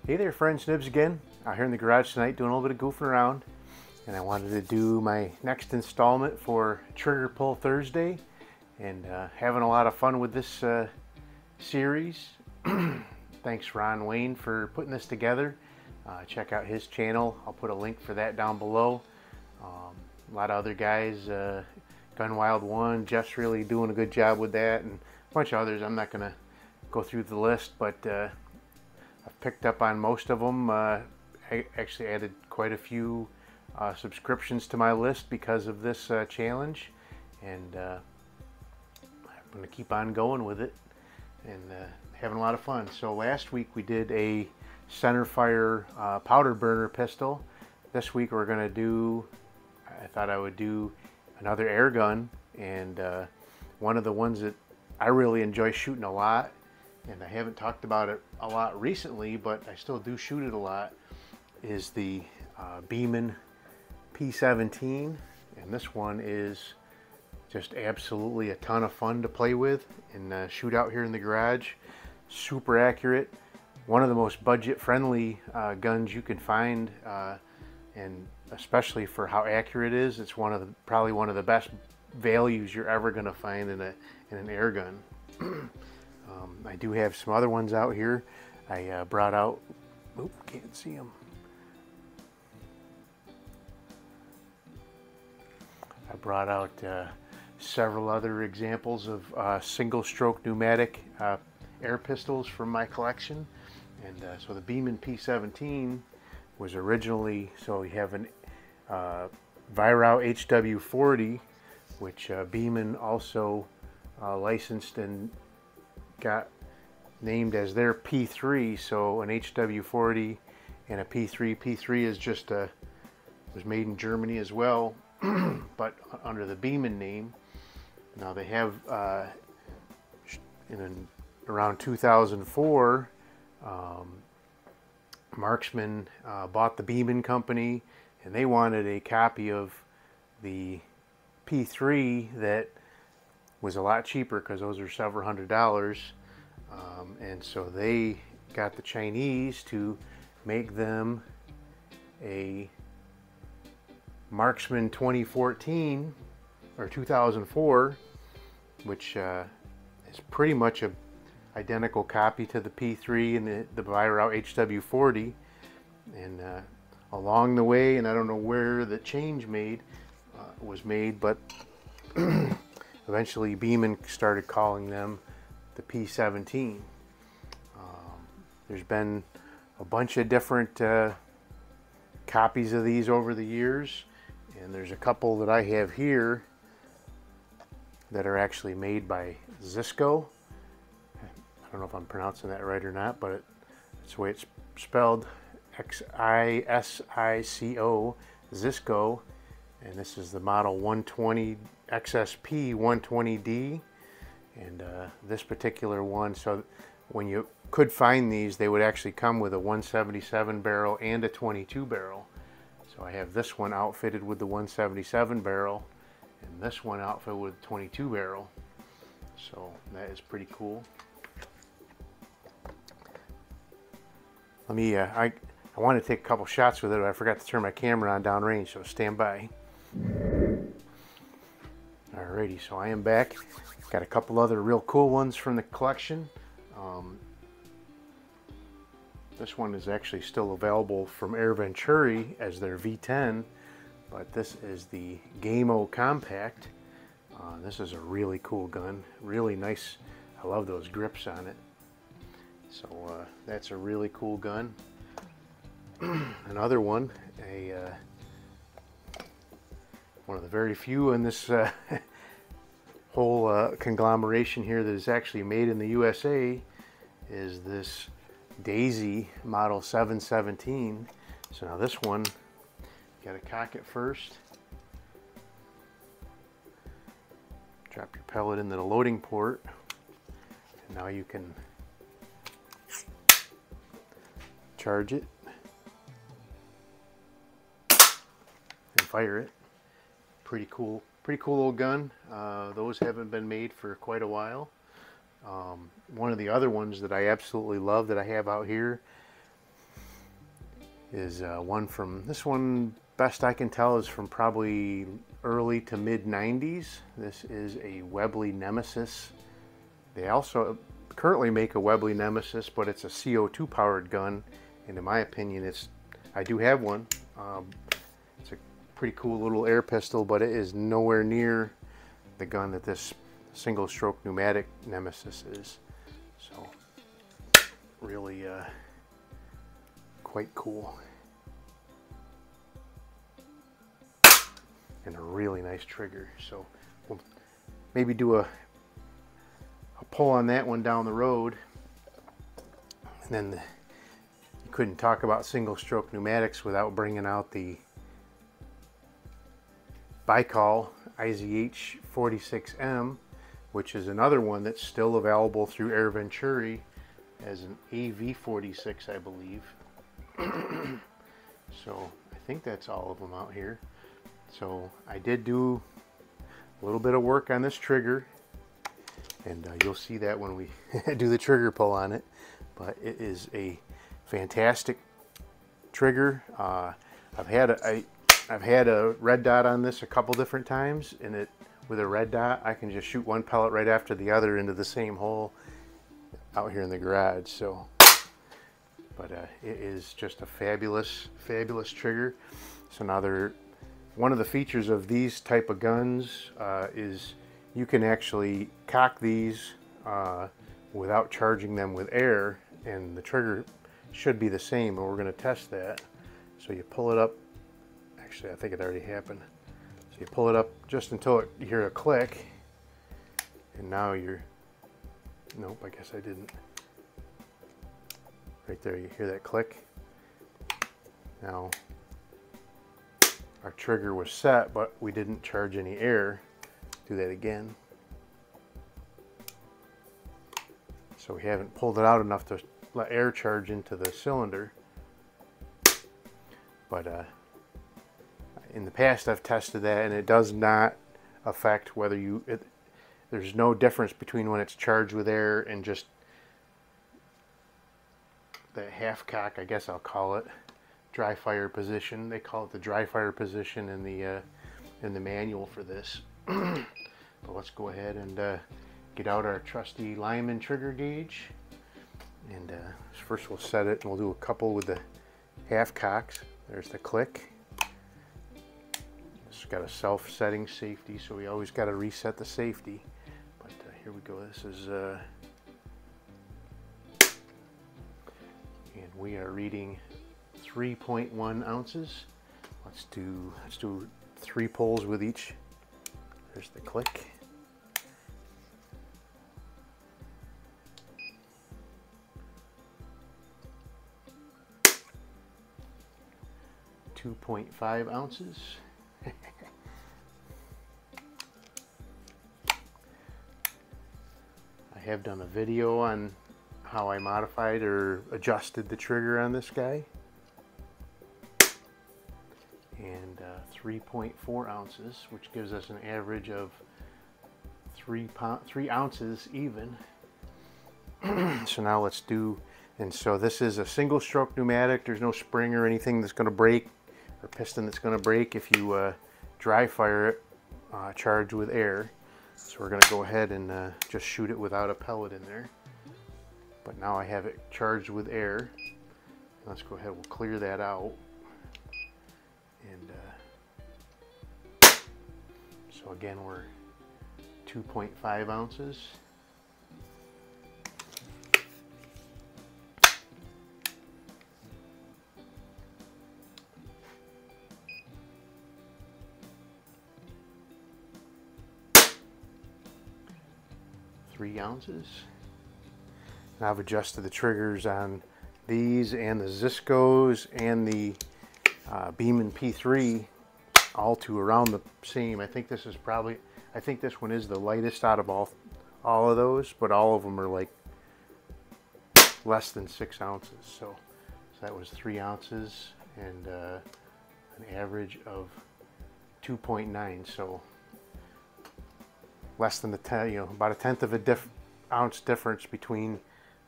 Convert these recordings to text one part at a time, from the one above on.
Hey there friends, Nibs again, out here in the garage tonight doing a little bit of goofing around, and I wanted to do my next installment for Trigger Pull Thursday, and having a lot of fun with this series. Thanks Ron Wayne for putting this together. Check out his channel, I'll put a link for that down below. A lot of other guys, Gun Wild 1, Jeff's really doing a good job with that, and a bunch of others. I'm not going to go through the list, but I've picked up on most of them. I actually added quite a few subscriptions to my list because of this challenge, and I'm going to keep on going with it and having a lot of fun. So last week we did a centerfire powder burner pistol. This week we're going to do, I thought I would do another air gun, and one of the ones that I really enjoy shooting a lot, and I haven't talked about it a lot recently, but I still do shoot it a lot, is the Beeman P17. And this one is just absolutely a ton of fun to play with and shoot out here in the garage. Super accurate. One of the most budget-friendly guns you can find, and especially for how accurate it is, it's probably one of the best values you're ever going to find in an air gun. I do have some other ones out here. I brought out, oop, can't see them. I brought out several other examples of single stroke pneumatic air pistols from my collection. And so the Beeman P17 was originally, so you have an Virau HW40, which Beeman also licensed and got named as their P3. So an HW40 and a P3. P3 is just was made in Germany as well, but under the Beeman name. Now they have around 2004, Marksman bought the Beeman company, and they wanted a copy of the P3 that was a lot cheaper, because those are several $100s, and so they got the Chinese to make them a Marksman 2014 or 2004, which is pretty much a identical copy to the P3 and the Virau HW40. And along the way, and I don't know where the change was made, but eventually Beeman started calling them the P17. There's been a bunch of different copies of these over the years, and there's a couple that I have here that are actually made by Zisco. I don't know if I'm pronouncing that right or not, but it's the way it's spelled, Xisico, Zisco. And this is the model 120 XSP 120D, and this particular one, so when you could find these, they would actually come with a 177 barrel and a 22 barrel. So I have this one outfitted with the 177 barrel, and this one outfitted with 22 barrel. So that is pretty cool. Let me, I want to take a couple shots with it, but I forgot to turn my camera on downrange, so stand by. Alrighty, so I am back. Got a couple other real cool ones from the collection. This one is actually still available from Air Venturi as their V10, but this is the Gamo Compact. This is a really cool gun, really nice. I love those grips on it. So that's a really cool gun. Another one, one of the very few in this whole conglomeration here that is actually made in the USA, is this Daisy model 717. So now this one, you gotta cock it first, drop your pellet into the loading port, and now you can charge it and fire it. Pretty cool little gun. Those haven't been made for quite a while. One of the other ones that I absolutely love that I have out here is one from, this one, best I can tell, is from probably early to mid 90s. This is a Webley Nemesis. They also currently make a Webley Nemesis, but it's a CO2 powered gun, and in my opinion, I do have one. It's a pretty cool little air pistol, but it is nowhere near the gun that this single stroke pneumatic Nemesis is. So really quite cool, and a really nice trigger. So we'll maybe do a pull on that one down the road. And then you couldn't talk about single stroke pneumatics without bringing out the Baikal IZH 46M, which is another one that's still available through Air Venturi as an AV46, I believe. So I think that's all of them out here. So I did do a little bit of work on this trigger, and you'll see that when we do the trigger pull on it. But it is a fantastic trigger. I've had a red dot on this a couple different times, and with a red dot I can just shoot one pellet right after the other into the same hole out here in the garage. So, but it is just a fabulous trigger. So now one of the features of these type of guns is you can actually cock these without charging them with air, and the trigger should be the same, and we're going to test that. So you pull it up. Actually, I think it already happened. So you pull it up just until you hear a click, and now nope, I guess I didn't. Right there, you hear that click. Now our trigger was set, but we didn't charge any air. Do that again. So we haven't pulled it out enough to let air charge into the cylinder. But in the past I've tested that, and it does not affect whether there's no difference between when it's charged with air and just the half cock, I guess I'll call it, dry fire position. They call it the dry fire position in the manual for this. But let's go ahead and get out our trusty Lyman trigger gauge, and first we'll set it, and we'll do a couple with the half cocks. There's the click. It's got a self-setting safety, so we always got to reset the safety. But here we go. This is and we are reading 3.1 ounces. Let's do 3 pulls with each. There's the click. .5 ounces. I have done a video on how I modified or adjusted the trigger on this guy. And 3.4 ounces, which gives us an average of 3 ounces even. So now let's do, and so this is a single stroke pneumatic. There's no spring or anything that's going to break, or piston that's going to break if you dry fire it charged with air. So we're going to go ahead and just shoot it without a pellet in there. But now I have it charged with air. Let's go ahead, we'll clear that out. And so again, we're 2.5 ounces. .3 ounces. And I've adjusted the triggers on these and the Ziscos and the Beeman P3 all to around the same. I think this one is the lightest out of all of those, but all of them are like less than 6 ounces. So that was 3 ounces and an average of 2.9. So less than about a tenth of a ounce difference between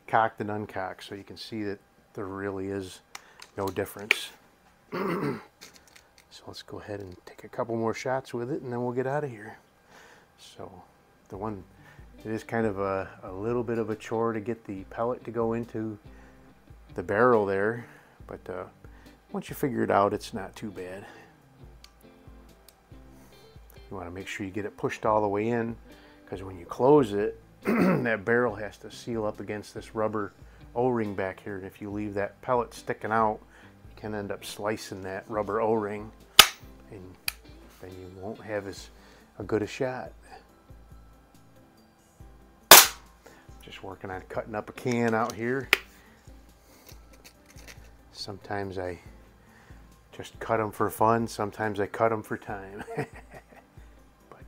cocked and uncocked. So you can see that there really is no difference. So let's go ahead and take a couple more shots with it, and then we'll get out of here. So it is kind of a little bit of a chore to get the pellet to go into the barrel there, but once you figure it out, it's not too bad. You want to make sure you get it pushed all the way in, because when you close it, that barrel has to seal up against this rubber O-ring back here, and if you leave that pellet sticking out, you can end up slicing that rubber O-ring, and then you won't have as good a shot. Just working on cutting up a can out here. Sometimes I just cut them for fun, sometimes I cut them for time. But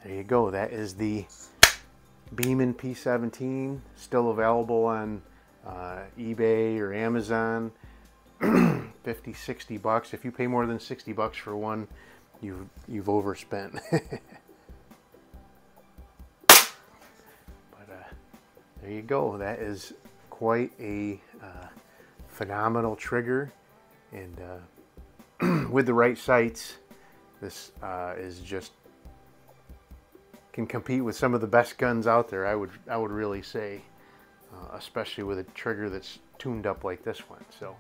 there you go, that is the Beeman P17, still available on eBay or Amazon. 50, 60 bucks. If you pay more than 60 bucks for one, you've overspent. There you go. That is quite a phenomenal trigger, and with the right sights, this is just can compete with some of the best guns out there. I would really say, especially with a trigger that's tuned up like this one. So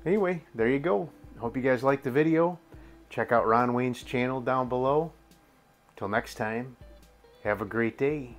anyway, there you go. Hope you guys liked the video. Check out Ron Wayne's channel down below. Till next time, have a great day.